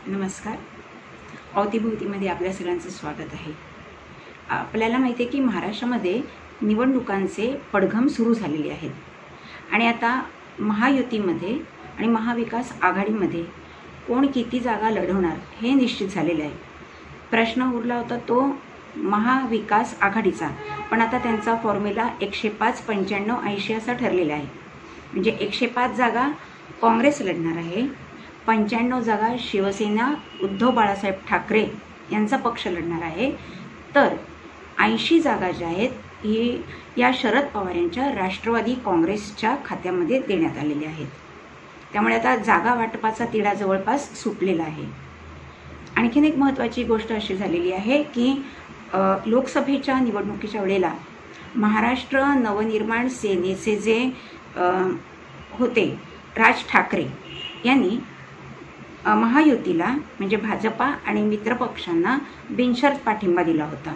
नमस्कार. अवतीभोवतीमध्ये आपल्या सगळ्यांचं स्वागत आहे. आपल्याला माहिती आहे की महाराष्ट्रामध्ये निवडणुकांचे पडघम सुरू झालेले आहेत आणि आता महायुतीमध्ये आणि महाविकास आघाडीमध्ये कोण किती जागा लढवणार हे निश्चित झालेलं आहे. प्रश्न उरला होता तो महाविकास आघाडीचा, पण आता त्यांचा फॉर्म्युला 105, 95, 80 असा ठरलेला आहे. म्हणजे 105 जागा काँग्रेस लढणार आहे, 95 जागा शिवसेना उद्धव बाळासाहेब ठाकरे यांचा पक्ष लढणार आहे, तर 80 जागा ज्या आहेत ही या शरद पवार यांच्या राष्ट्रवादी काँग्रेसच्या खात्यामध्ये देण्यात आलेल्या आहेत. त्यामुळे आता जागा वाटपाचा तिढा जवळपास सुटलेला आहे. आणखीन एक महत्त्वाची गोष्ट अशी झालेली आहे की लोकसभेच्या निवडणुकीच्या वेळेला महाराष्ट्र नवनिर्माण सेनेचे जे होते राज ठाकरे यांनी महायुतीला म्हणजे भाजपा आणि मित्रपक्षांना बिनशर्त पाठिंबा दिला होता.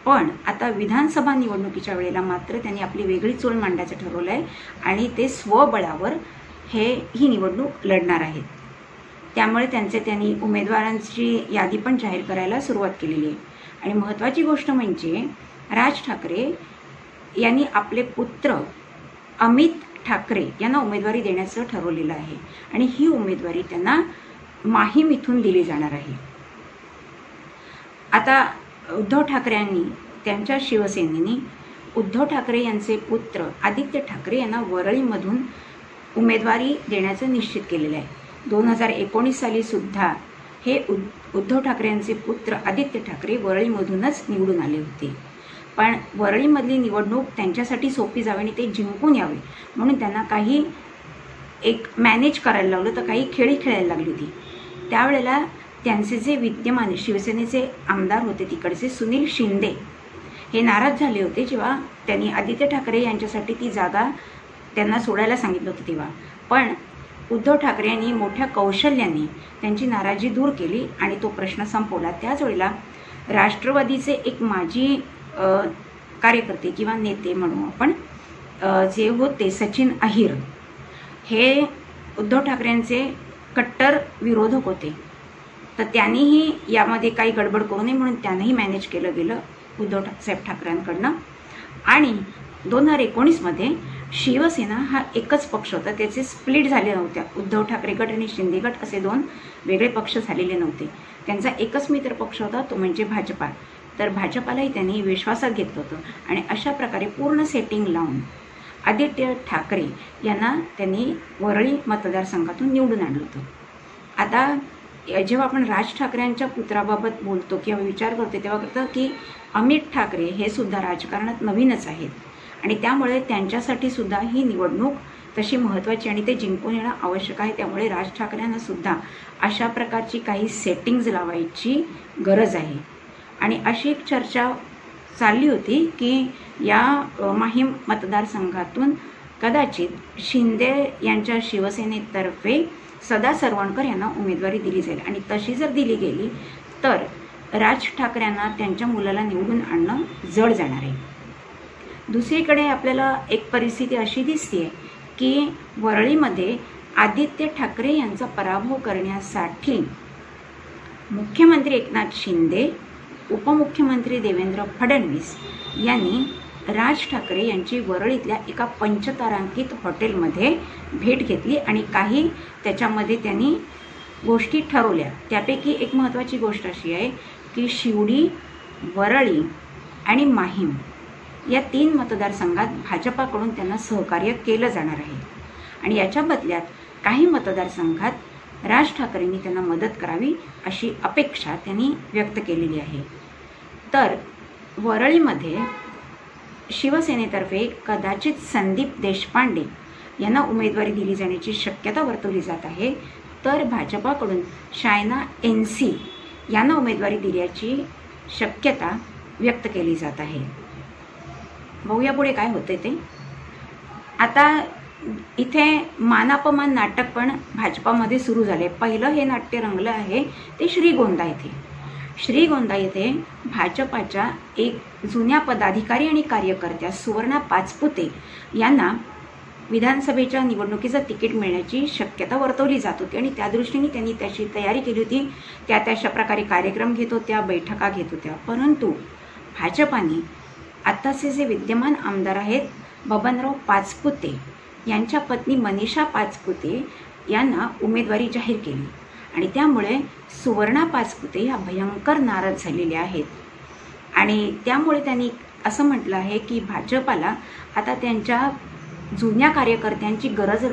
पण आता विधानसभा निवडणुकीच्या वेळेला मात्र त्यांनी आपली वेगळी चोल मांडायचं ठरवलं आहे आणि ते स्वबळावर ही निवडणूक लढणार आहेत. त्यामुळे त्यांनी उमेदवारांची यादी पण जाहीर करायला सुरुवात केलेली आहे. आणि महत्त्वाची गोष्ट म्हणजे राज ठाकरे यांनी आपले पुत्र अमित ठाकरे यांना उमेदवारी देण्याचं ठरवलेलं आहे आणि ही उमेदवारी त्यांना माहीम इथून दिली जाणार आहे. आता उद्धव ठाकरेंनी त्यांच्या शिवसेनेने उद्धव ठाकरे यांचे पुत्र आदित्य ठाकरे यांना वरळीमधून उमेदवारी देण्याचं निश्चित केलेलं आहे. 2019 साली सुद्धा हे उद्धव ठाकरे यांचे पुत्र आदित्य ठाकरे वरळीमधूनच निवडून आले होते. पण वरळीमधली निवडणूक त्यांच्यासाठी सोपी जावी आणि ते जिंकून यावे म्हणून त्यांना काही एक मॅनेज करायला लावलं, तर काही खेळी खेळायला लागली होती. त्यावेळेला त्यांचे जे विद्यमान शिवसेनेचे आमदार होते तिकडचे सुनील शिंदे हे नाराज झाले होते जेव्हा त्यांनी आदित्य ठाकरे यांच्यासाठी ती जागा त्यांना सोडायला सांगितलं होतं तेव्हा. पण उद्धव ठाकरे यांनी मोठ्या कौशल्याने त्यांची नाराजी दूर केली आणि तो प्रश्न संपवला. त्याच वेळेला राष्ट्रवादीचे एक माजी कार्यकर्ते किंवा नेते म्हणू आपण जे होते सचिन अहिर, हे उद्धव ठाकरेंचे कट्टर विरोधक होते. तर त्यांनीही यामध्ये काही गडबड करू नये म्हणून त्यांनाही मॅनेज केलं गेलं उद्धव साहेब ठाकरेंकडनं. आणि 2019मध्ये शिवसेना हा एकच पक्ष होता, त्याचे स्प्लिट झाले नव्हत्या. उद्धव ठाकरे गट आणि शिंदे गट असे दोन वेगळे पक्ष झालेले नव्हते. त्यांचा एकच मित्र पक्ष होता, तो म्हणजे भाजपा. तर भाजपालाही त्यांनी विश्वासात घेतलं होतं आणि अशा प्रकारे पूर्ण सेटिंग लावून आदित्य ठाकरे यांना त्यांनी वरळी मतदारसंघातून निवडून आणलं होतं. आता जेव्हा आपण राज ठाकरेंच्या पुत्राबाबत बोलतो किंवा विचार करतो तेव्हा कळतं की अमित ठाकरे हे सुद्धा राजकारणात नवीनच आहेत आणि त्यामुळे त्यांच्यासाठी सुद्धा ही निवडणूक तशी महत्त्वाची आणि ते जिंकून येणं आवश्यक आहे. त्यामुळे राज ठाकरेंना सुद्धा अशा प्रकारची काही सेटिंग्ज लावायची गरज आहे. आणि अशी एक चर्चा चालली होती की या माहीम मतदारसंघातून कदाचित शिंदे यांच्या शिवसेनेतर्फे सदा सरवणकर यांना उमेदवारी दिली जाईल आणि तशी जर दिली गेली तर राज ठाकरेंना त्यांच्या मुलाला निवडून आणणं जड जाणार आहे. दुसरीकडे आपल्याला एक परिस्थिती अशी दिसते की वरळीमध्ये आदित्य ठाकरे यांचा पराभव करण्यासाठी मुख्यमंत्री एकनाथ शिंदे, उपमुख्यमंत्री देवेंद्र फडणवीस यांनी राज ठाकरे यांची वरळीतल्या एका पंचतारांकित हॉटेलमध्ये भेट घेतली आणि काही त्याच्यामध्ये त्यांनी गोष्टी ठरवल्या. त्यापैकी एक महत्त्वाची गोष्ट अशी आहे की शिवडी, वरळी आणि माहीम या 3 मतदारसंघात भाजपाकडून त्यांना सहकार्य केलं जाणार आहे आणि याच्या बदल्यात काही मतदारसंघात राज ठाकरेंनी त्यांना मदत करावी अशी अपेक्षा त्यांनी व्यक्त केलेली आहे. तर वरळीमध्ये शिवसेनेतर्फे कदाचित संदीप देशपांडे यांना उमेदवारी दिली जाण्याची शक्यता वर्तवली जात आहे, तर भाजपाकडून शायना NC यांना उमेदवारी दिल्याची शक्यता व्यक्त केली जात आहे. बघूया पुढे काय होते ते. आता इथे मानापमान नाटक पण भाजपामध्ये सुरू झाले. पहिलं हे नाट्य रंगलं आहे ते श्रीगोंदा येथे. श्रीगोंदा येथे भाजपाच्या एक जुन्या पदाधिकारी आणि कार्यकर्त्या सुवर्णा पाचपुते यांना विधानसभेच्या निवडणुकीचं तिकीट मिळण्याची शक्यता वर्तवली जात होती आणि त्या दृष्टीने त्यांनी त्याची तयारी केली होती. त्या अशा प्रकारे कार्यक्रम घेत होत्या, बैठका घेत होत्या. परंतु भाजपाने आत्ताचे जे विद्यमान आमदार आहेत बबनराव पाचपुते यांच्या पत्नी मनीषा पाचपुते यांना उमेदवारी जाहीर केली आणि त्यामुळे सुवर्णा पाचपुते ह्या भयंकर नाराज झालेल्या आहेत. आणि त्यामुळे त्यांनी असं म्हटलं आहे की भाजपाला आता त्यांच्या जुन्या कार्यकर्त्यांची गरज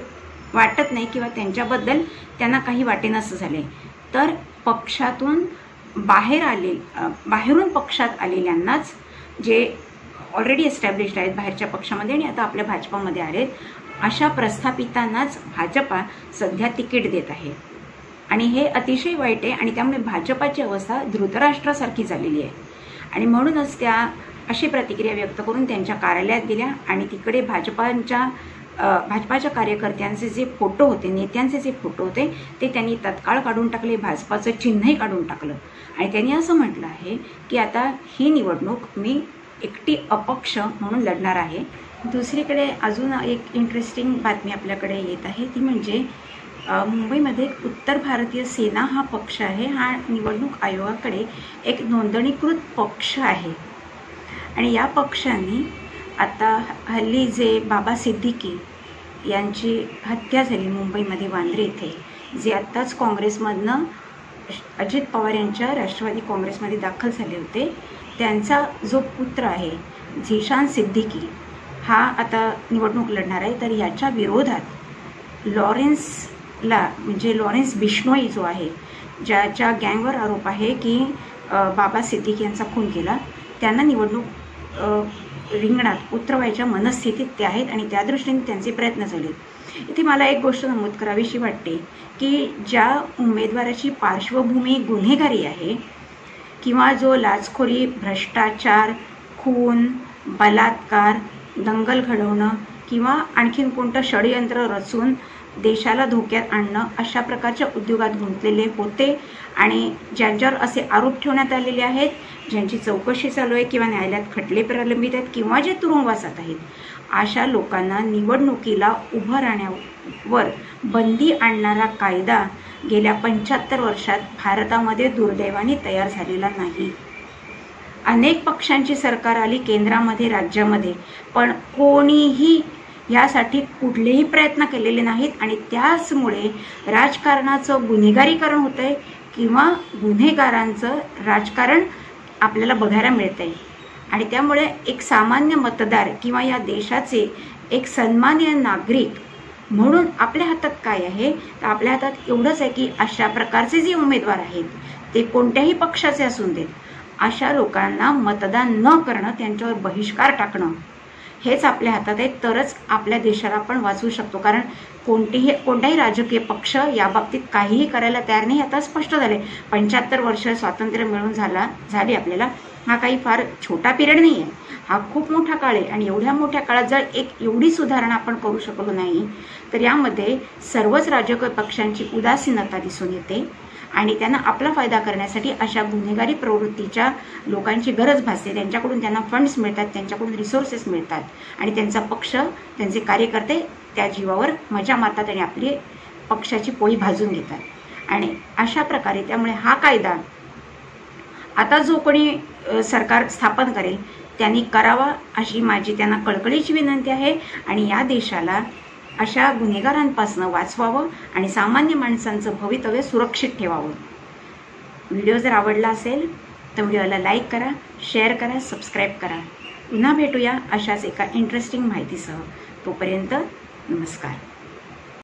वाटत नाही किंवा त्यांच्याबद्दल त्यांना काही वाटेनासं झाले. तर पक्षातून बाहेरून पक्षात आलेल्यांनाच, जे ऑलरेडी एस्टॅब्लिश्ड आहेत बाहेरच्या पक्षामध्ये आणि आता आपल्या भाजपामध्ये आलेत, अशा प्रस्थापितांनाच भाजपा सध्या तिकीट देत आहे. आणि हे अतिशय वाईट आहे आणि त्यामुळे भाजपाची अवस्था धृतराष्ट्रासारखी झालेली आहे. आणि म्हणूनच त्या अशी प्रतिक्रिया व्यक्त करून त्यांच्या कार्यालयात गेल्या आणि तिकडे भाजपाच्या कार्यकर्त्यांचे जे फोटो होते, नेत्यांचे जे फोटो होते ते त्यांनी तत्काळ काढून टाकले, भाजपाचं चिन्हही काढून टाकलं. आणि त्यांनी असं म्हटलं आहे की आता ही निवडणूक मी एकटी अपक्ष म्हणून लढणार आहे. दुसरीकडे अजून एक इंटरेस्टिंग बातमी आपल्याकडे येत आहे, ती म्हणजे मुंबईमध्ये उत्तर भारतीय सेना हा पक्ष आहे. हा निवडणूक आयोगाकडे एक नोंदणीकृत पक्ष आहे आणि या पक्षाने आता हल्ली जे बाबा सिद्दीकी यांची हत्या झाली मुंबईमध्ये वांद्रे इथे, जे आत्ताच काँग्रेसमधनं अजित पवार यांच्या राष्ट्रवादी काँग्रेसमध्ये दाखल झाले होते, त्यांचा जो पुत्र आहे झिशान सिद्दीकी हा आता निवडणूक लढणार आहे. तर याच्या विरोधात लॉरेन्स बिश्नोई जो आहे, ज्याच्या गँगवर आरोप आहे की बाबा सिद्दीकी यांचा खून केला, त्यांना निवडणूक रिंगणात उतरवायच्या मनस्थितीत ते आहेत आणि त्या दृष्टीने त्यांचे प्रयत्न झाले. इथे मला एक गोष्ट नमूद करावीशी वाटते की ज्या उमेदवाराची पार्श्वभूमी गुन्हेगारी आहे किंवा जो लाचखोरी, भ्रष्टाचार, खून, बलात्कार, दंगल घडवणं किंवा आणखीन कोणतं षडयंत्र रचून देशाला धोक्यात आणणं अशा प्रकारच्या उद्योगात गुंतलेले होते आणि ज्यांच्यावर असे आरोप ठेवण्यात आलेले आहेत, ज्यांची चौकशी चालू आहे किंवा न्यायालयात खटले प्रलंबित आहेत किंवा जे तुरुंगवासात आहेत, अशा लोकांना निवडणुकीला उभं राहण्यावर बंदी आणणारा कायदा गेल्या 75 वर्षात भारतामध्ये दुर्दैवाने तयार झालेला नाही. अनेक पक्षांची सरकार आली केंद्रामध्ये, राज्यामध्ये, पण कोणीही यासाठी कुठलेही प्रयत्न केलेले नाहीत आणि त्याचमुळे राजकारणाचं गुन्हेगारीकरण होतं आहे किंवा गुन्हेगारांचं राजकारण आपल्याला बघायला मिळतं आहे. आणि त्यामुळे एक सामान्य मतदार किंवा या देशाचे एक सन्माननीय नागरिक म्हणून आपल्या हातात काय आहे, तर आपल्या हातात एवढंच आहे की अशा प्रकारचे जे उमेदवार आहेत ते कोणत्याही पक्षाचे असून देत, अशा लोकांना मतदान न करणं, त्यांच्यावर बहिष्कार टाकणं हेच आपल्या हातात आहे. तरच आपल्या देशाला आपण वाचवू शकतो. कारण कोणताही राजकीय पक्ष याबाबतीत काहीही करायला तयार नाही. आता स्पष्ट झाले, 75 वर्ष स्वातंत्र्य मिळून झाले आपल्याला. हा काही फार छोटा पिरियड नाही आहे, हा खूप मोठा काळ आहे आणि एवढ्या मोठ्या काळात जर एवढी सुधारणा आपण करू शकलो नाही तर यामध्ये सर्वच राजकीय पक्षांची उदासीनता दिसून येते आणि त्यांना आपला फायदा करण्यासाठी अशा गुन्हेगारी प्रवृत्तीच्या लोकांची गरज भासते. त्यांच्याकडून त्यांना फंड्स मिळतात, त्यांच्याकडून रिसोर्सेस मिळतात आणि त्यांचा पक्ष, त्यांचे कार्यकर्ते त्या जीवावर मजा मारतात आणि आपली पक्षाची पोळी भाजून घेतात. आणि अशा प्रकारे त्यामुळे हा कायदा आता जो कोणी सरकार स्थापन करेल त्यांनी करावा अशी माझी त्यांना कळकळीची विनंती आहे. आणि या देशाला अशा गुन्हेगारांपासून वाचवावं आणि सामान्य माणसांचं भवितव्य सुरक्षित ठेवावं. व्हिडिओ जर आवडला असेल तर व्हिडिओला लाईक करा, शेअर करा, सबस्क्राईब करा. पुन्हा भेटूया अशाच एका इंटरेस्टिंग माहितीसह. तोपर्यंत नमस्कार.